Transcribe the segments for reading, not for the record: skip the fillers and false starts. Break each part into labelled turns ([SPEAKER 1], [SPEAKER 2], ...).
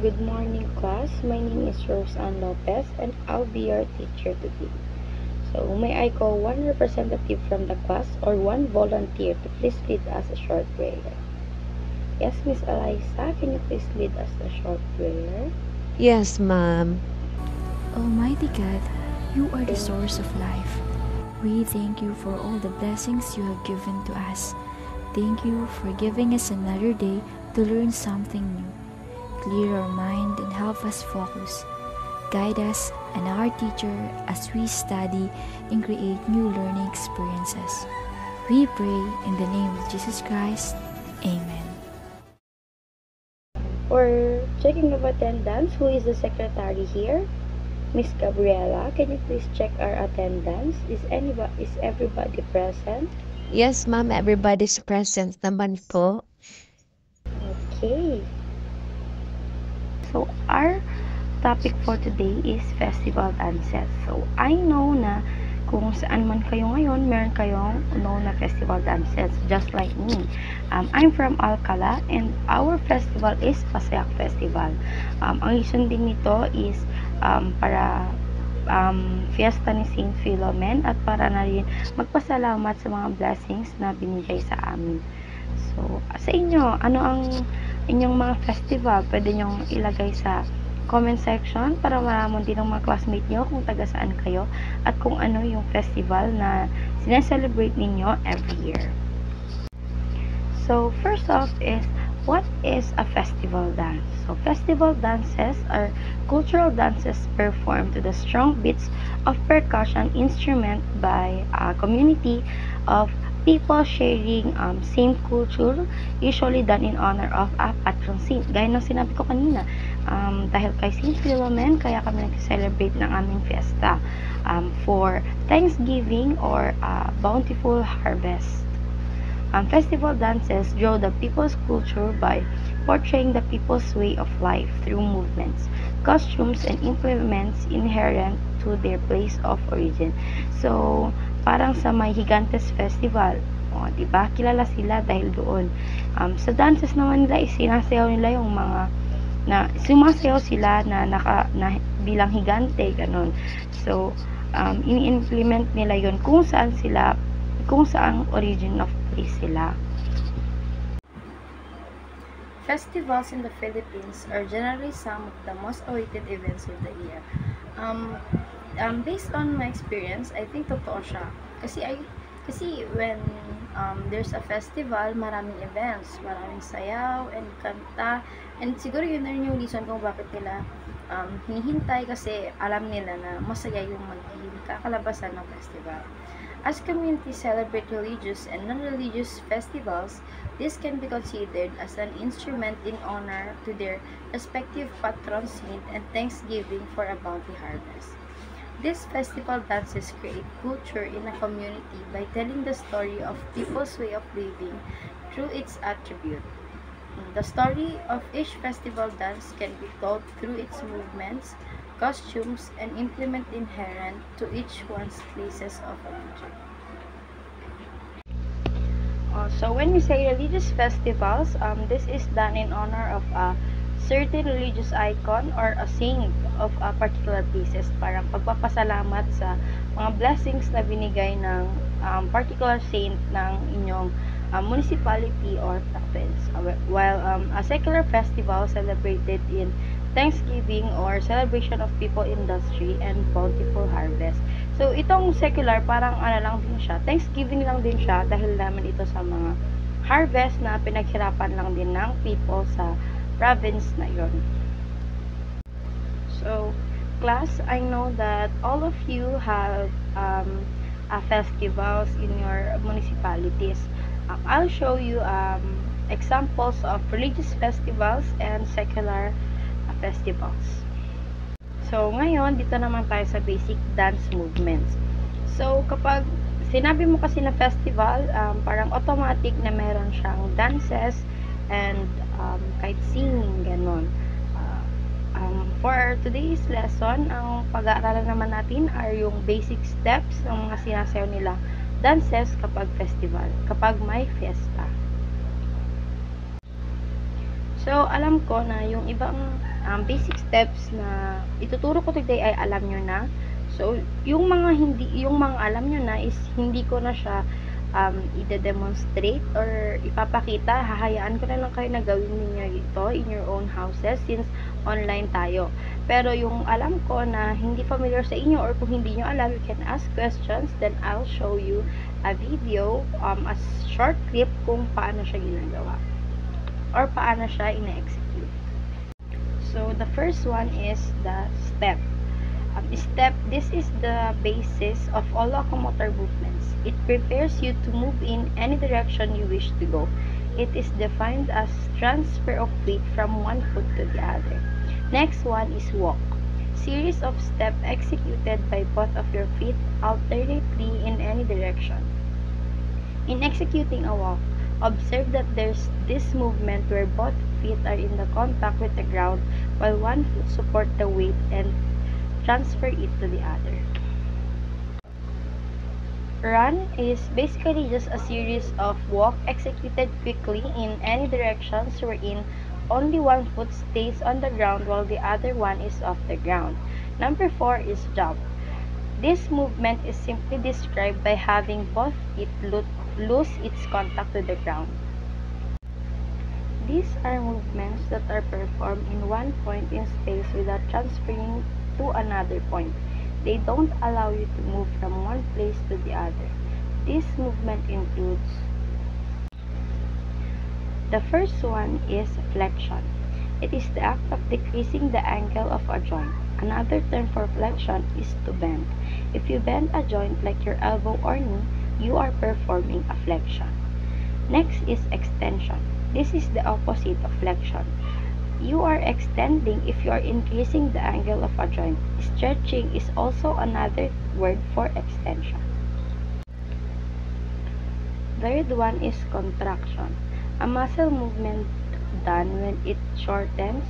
[SPEAKER 1] Good morning, class. My name is Roseanne Lopez, and I'll be your teacher today. So, may I call one representative from the class or one volunteer to please lead us a short prayer? Yes, Miss Eliza, can you please lead us a short prayer?
[SPEAKER 2] Yes, ma'am.
[SPEAKER 3] Almighty God, you are the
[SPEAKER 1] Thank
[SPEAKER 3] source
[SPEAKER 1] you.
[SPEAKER 3] of life. We thank you for all the blessings you have given to us. Thank you for giving us another day to learn something new. Clear our mind and help us focus. Guide us and our teacher as we study and create new learning experiences. We pray in the name of Jesus Christ. Amen.
[SPEAKER 1] For checking of attendance, who is the secretary here? Miss Gabriela, can you please check our attendance? Is everybody present?
[SPEAKER 2] Yes, ma'am. Everybody's present naman po.
[SPEAKER 1] Okay. So, our topic for today is festival dances. So, I know na kung saan man kayo ngayon, meron kayong know na festival dances, just like me. I'm from Alcala and our festival is Pasayak Festival. Ang reason din nito is para fiesta ni Saint Philomen at para na rin magpasalamat sa mga blessings na binigay sa amin. So, sa inyo, ano ang inyong mga festival? Pwede nyong ilagay sa comment section para malaman din ng mga classmate nyo kung taga saan kayo at kung ano yung festival na sineselebrate ninyo every year. So, first off is, what is a festival dance? So, festival dances are cultural dances performed to the strong beats of percussion instrument by a community of people sharing same culture, usually done in honor of a patron saint. Gaya ng sinabi ko kanina, dahil kay Saint Philomen, kaya kami nag-celebrate ng aming fiesta for Thanksgiving or bountiful harvest. Festival dances draw the people's culture by portraying the people's way of life through movements, costumes, and implements inherent to their place of origin. So, parang sa may Higantes Festival, di ba? Kilala sila dahil doon. Sa dances naman nila, sinasayaw nila yung mga na sumasayaw sila na bilang higante, ganun. So, ini-implement nila yon kung saang origin of place sila. Festivals in the Philippines are generally some of the most awaited events of the year. Based on my experience, I think totoo siya. Kasi when there's a festival, maraming events, maraming sayaw and kanta. And siguro yun na rin yung reason kung bakit nila hinihintay kasi alam nila na masaya yung magiging kakalabasan ng festival. As communities celebrate religious and non-religious festivals, this can be considered as an instrument in honor to their respective patron saint and thanksgiving for a bounty harvest. These festival dances create culture in a community by telling the story of people's way of living through its attribute. The story of each festival dance can be told through its movements, costumes, and implement inherent to each one's places of origin. So when we say religious festivals, this is done in honor of a certain religious icon or a saint of a particular places. Parang pagpapasalamat sa mga blessings na binigay ng particular saint ng inyong municipality or province. While a secular festival celebrated in Thanksgiving or celebration of people industry and bountiful harvest. So, itong secular, parang ano lang din siya, Thanksgiving lang din siya dahil naman ito sa mga harvest na pinaghirapan lang din ng people sa province na yon. So, class, I know that all of you have festivals in your municipalities. I'll show you examples of religious festivals and secular festivals. So, ngayon, dito naman tayo sa basic dance movements. So, kapag sinabi mo kasi na festival, parang automatic na meron siyang dances and kahit singing, ganon. For today's lesson, ang pag-aaralan naman natin are yung basic steps ng mga sinasayaw nila dances kapag festival, kapag may fiesta. So, alam ko na yung ibang basic steps na ituturo ko today ay alam nyo na. So, yung mga alam nyo na is hindi ko na siya ide-demonstrate or ipapakita. Hahayaan ko na lang kayo na gawin niyo ito in your own houses since online tayo. Pero yung alam ko na hindi familiar sa inyo or kung hindi nyo alam, you can ask questions, then I'll show you a video, a short clip kung paano siya ginagawa or paano siya ina-execute. So, the first one is the step. This is the basis of all locomotor movements. It prepares you to move in any direction you wish to go. It is defined as transfer of weight from one foot to the other. Next one is walk. Series of steps executed by both of your feet alternately in any direction. In executing a walk, observe that there's this movement where both feet are in the contact with the ground while one foot support the weight and transfer it to the other. Run is basically just a series of walk executed quickly in any directions wherein only one foot stays on the ground while the other one is off the ground. Number 4 is jump. This movement is simply described by having both feet lose its contact with the ground. These are movements that are performed in one point in space without transferring to another point. They don't allow you to move from one place to the other. This movement includes the first one is flexion. It is the act of decreasing the angle of a joint. Another term for flexion is to bend. If you bend a joint like your elbow or knee, you are performing a flexion. Next is extension. This is the opposite of flexion. You are extending if you are increasing the angle of a joint. Stretching is also another word for extension. Third one is contraction. A muscle movement done when it shortens,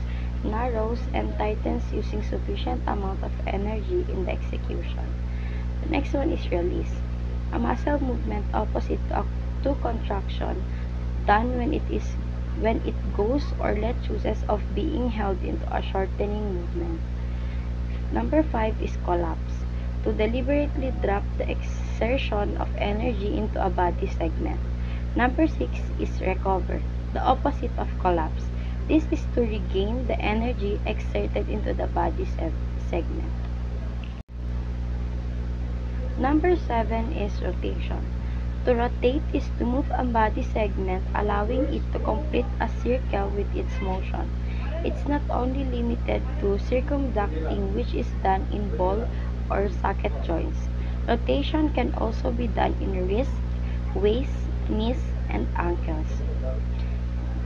[SPEAKER 1] narrows, and tightens using sufficient amount of energy in the execution. The next one is release. A muscle movement opposite to contraction done when it goes or let chooses of being held into a shortening movement. Number 5 is collapse. To deliberately drop the exertion of energy into a body segment. Number 6 is recover, the opposite of collapse. This is to regain the energy exerted into the body segment. Number 7 is rotation. To rotate is to move a body segment, allowing it to complete a circle with its motion. It's not only limited to circumducting, which is done in ball or socket joints. Rotation can also be done in wrist, waist, knees, and ankles.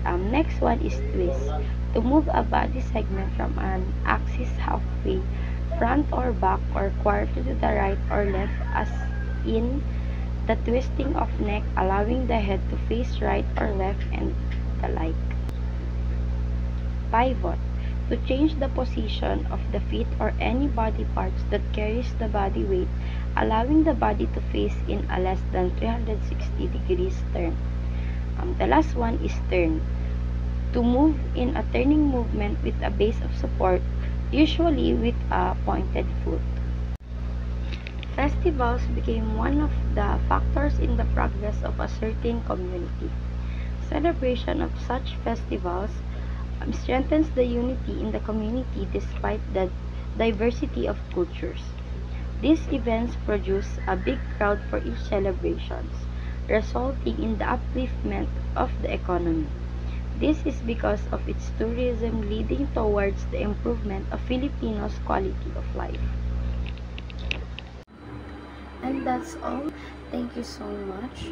[SPEAKER 1] Next one is twist. To move a body segment from an axis halfway, front or back, or quarter to the right or left, as in the twisting of neck, allowing the head to face right or left, and the like. Pivot. To change the position of the feet or any body parts that carries the body weight, allowing the body to face in a less than 360 degrees turn. The last one is turn. To move in a turning movement with a base of support, usually with a pointed foot. Festivals became one of the factors in the progress of a certain community. Celebration of such festivals strengthens the unity in the community despite the diversity of cultures. These events produce a big crowd for each celebrations, resulting in the upliftment of the economy. This is because of its tourism leading towards the improvement of Filipinos' quality of life. And that's all. Thank you so much